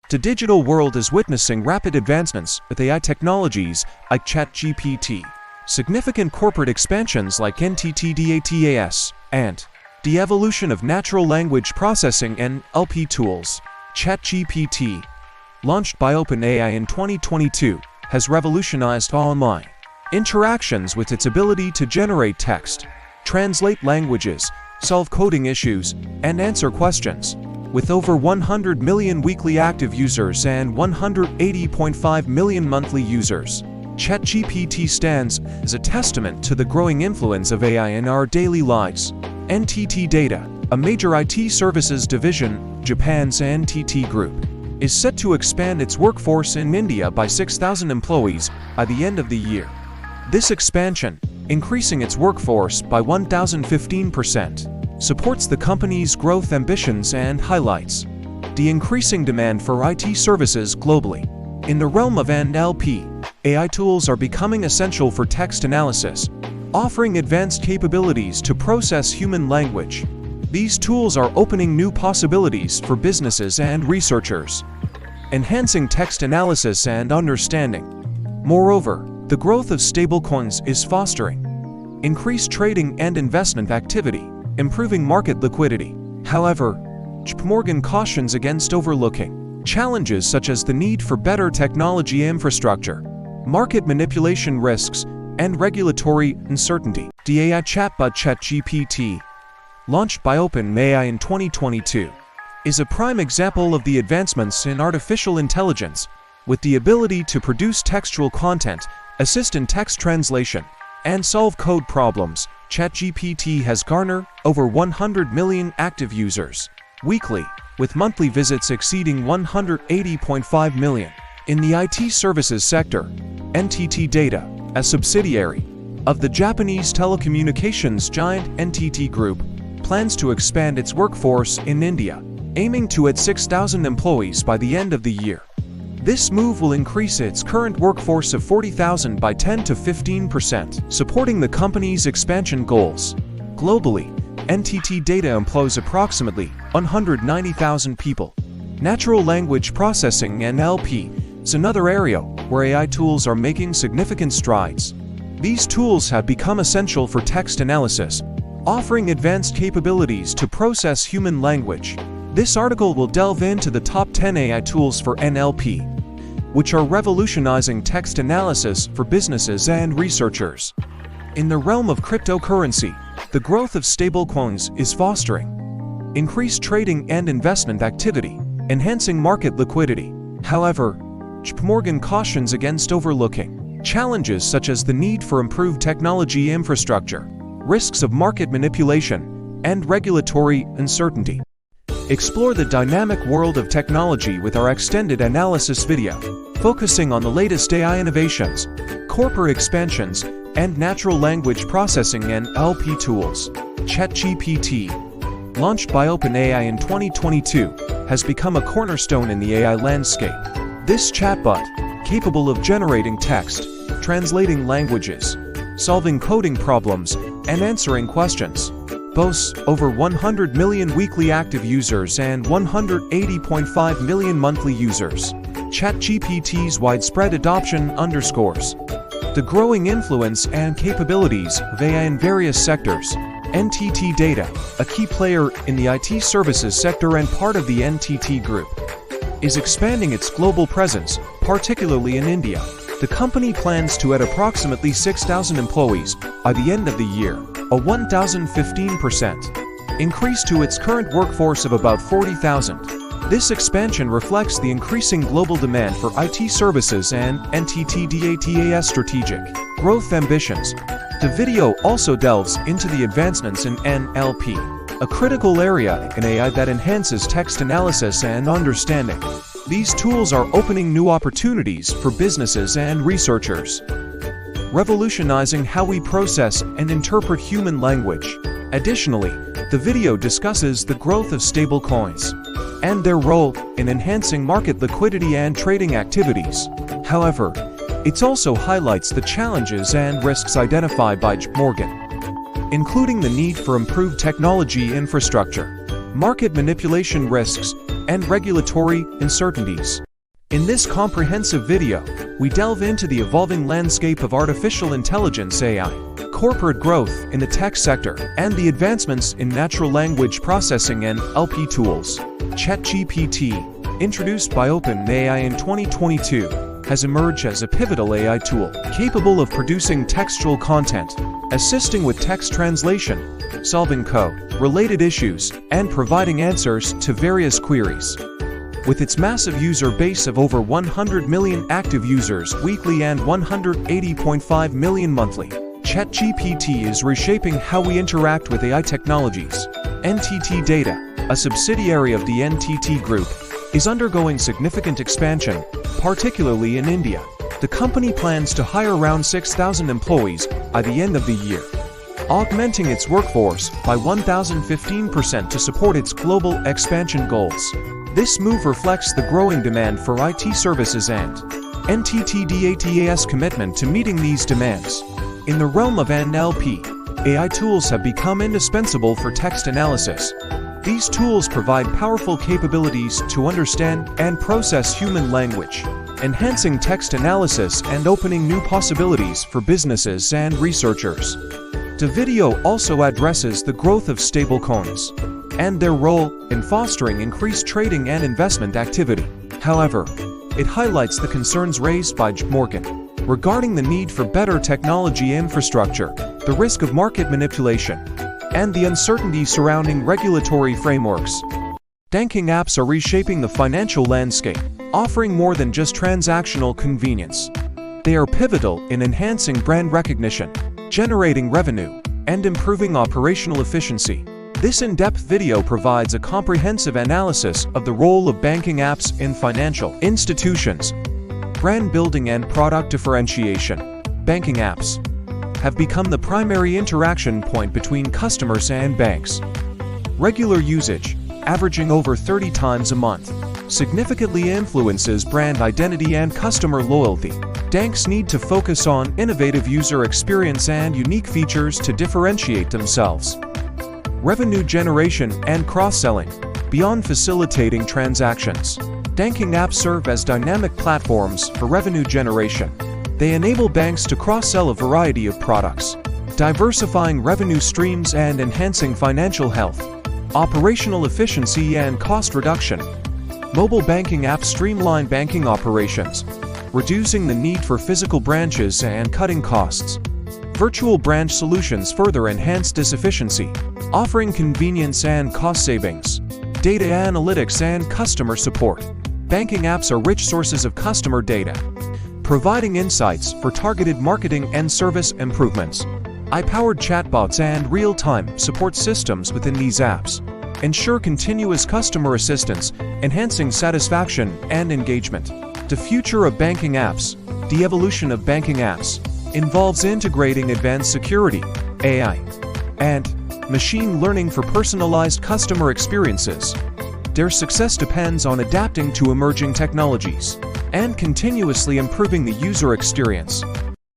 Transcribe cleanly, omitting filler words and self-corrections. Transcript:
The digital world is witnessing rapid advancements with AI technologies like ChatGPT, significant corporate expansions like NTT DATA, and the evolution of natural language processing (NLP) tools. ChatGPT, launched by OpenAI in 2022, has revolutionized online interactions with its ability to generate text, translate languages, solve coding issues, and answer questions. With over 100 million weekly active users and 180.5 million monthly users, ChatGPT stands as a testament to the growing influence of AI in our daily lives. NTT DATA, a major IT services division, Japan's NTT Group, is set to expand its workforce in India by 6,000 employees by the end of the year. This expansion, increasing its workforce by 1,015%, supports the company's growth ambitions and highlights the increasing demand for IT services globally. In the realm of NLP, AI tools are becoming essential for text analysis, offering advanced capabilities to process human language. These tools are opening new possibilities for businesses and researchers, enhancing text analysis and understanding. Moreover, the growth of stablecoins is fostering increased trading and investment activity, improving market liquidity. However, JPMorgan cautions against overlooking challenges such as the need for better technology infrastructure, market manipulation risks, and regulatory uncertainty. The AI chatbot ChatGPT, launched by OpenAI in 2022, is a prime example of the advancements in artificial intelligence. With the ability to produce textual content, assist in text translation, and solve code problems, ChatGPT has garnered over 100 million active users weekly, with monthly visits exceeding 180.5 million. In the IT services sector, NTT DATA, a subsidiary of the Japanese telecommunications giant NTT Group, plans to expand its workforce in India, aiming to add 6,000 employees by the end of the year. This move will increase its current workforce of 40,000 by 10 to 15%, supporting the company's expansion goals. Globally, NTT DATA employs approximately 190,000 people. Natural language processing (NLP) is another area where AI tools are making significant strides. These tools have become essential for text analysis, offering advanced capabilities to process human language. This article will delve into the top 10 AI tools for NLP, which are revolutionizing text analysis for businesses and researchers. In the realm of cryptocurrency, the growth of stablecoins is fostering increased trading and investment activity, enhancing market liquidity. However, JPMorgan cautions against overlooking challenges such as the need for improved technology infrastructure, risks of market manipulation, and regulatory uncertainty. Explore the dynamic world of technology with our extended analysis video, focusing on the latest AI innovations, corporate expansions, and natural language processing (NLP) tools. ChatGPT, launched by OpenAI in 2022, has become a cornerstone in the AI landscape. This chatbot, capable of generating text, translating languages, solving coding problems, and answering questions, boasts over 100 million weekly active users and 180.5 million monthly users. ChatGPT's widespread adoption underscores the growing influence and capabilities of AI in various sectors. NTT DATA, a key player in the IT services sector and part of the NTT Group, is expanding its global presence, particularly in India. The company plans to add approximately 6,000 employees by the end of the year, a 1,015% increase to its current workforce of about 40,000. This expansion reflects the increasing global demand for IT services and NTT DATA's strategic growth ambitions. The video also delves into the advancements in NLP, a critical area in AI that enhances text analysis and understanding. These tools are opening new opportunities for businesses and researchers, revolutionizing how we process and interpret human language. Additionally, the video discusses the growth of stablecoins and their role in enhancing market liquidity and trading activities. However, it also highlights the challenges and risks identified by JPMorgan, including the need for improved technology infrastructure, market manipulation risks, and regulatory uncertainties. In this comprehensive video, we delve into the evolving landscape of artificial intelligence (AI), corporate growth in the tech sector, and the advancements in natural language processing and NLP tools. ChatGPT, introduced by OpenAI in 2022, has emerged as a pivotal AI tool capable of producing textual content, assisting with text translation, solving code-related issues, and providing answers to various queries. With its massive user base of over 100 million active users weekly and 180.5 million monthly, ChatGPT is reshaping how we interact with AI technologies. NTT DATA, a subsidiary of the NTT Group, is undergoing significant expansion, particularly in India. The company plans to hire around 6,000 employees by the end of the year, augmenting its workforce by 1,015% to support its global expansion goals. This move reflects the growing demand for IT services and NTT DATA's commitment to meeting these demands. In the realm of NLP, AI tools have become indispensable for text analysis. These tools provide powerful capabilities to understand and process human language, enhancing text analysis and opening new possibilities for businesses and researchers. The video also addresses the growth of stablecoins and their role in fostering increased trading and investment activity. However, it highlights the concerns raised by JPMorgan regarding the need for better technology infrastructure, the risk of market manipulation, and the uncertainty surrounding regulatory frameworks. Banking apps are reshaping the financial landscape, offering more than just transactional convenience. They are pivotal in enhancing brand recognition, generating revenue, and improving operational efficiency. This in-depth video provides a comprehensive analysis of the role of banking apps in financial institutions, brand building and product differentiation. Banking apps have become the primary interaction point between customers and banks. Regular usage, averaging over 30 times a month, significantly influences brand identity and customer loyalty. Banks need to focus on innovative user experience and unique features to differentiate themselves. Revenue generation and cross-selling. Beyond facilitating transactions, banking apps serve as dynamic platforms for revenue generation. They enable banks to cross-sell a variety of products, diversifying revenue streams and enhancing financial health, operational efficiency and cost reduction. Mobile banking apps streamline banking operations, reducing the need for physical branches and cutting costs. Virtual branch solutions further enhance this efficiency, offering convenience and cost savings. Data analytics and customer support. Banking apps are rich sources of customer data, providing insights for targeted marketing and service improvements. AI-powered chatbots and real-time support systems within these apps ensure continuous customer assistance, enhancing satisfaction and engagement. The future of banking apps. The evolution of banking apps involves integrating advanced security, AI, and machine learning for personalized customer experiences. Their success depends on adapting to emerging technologies and continuously improving the user experience.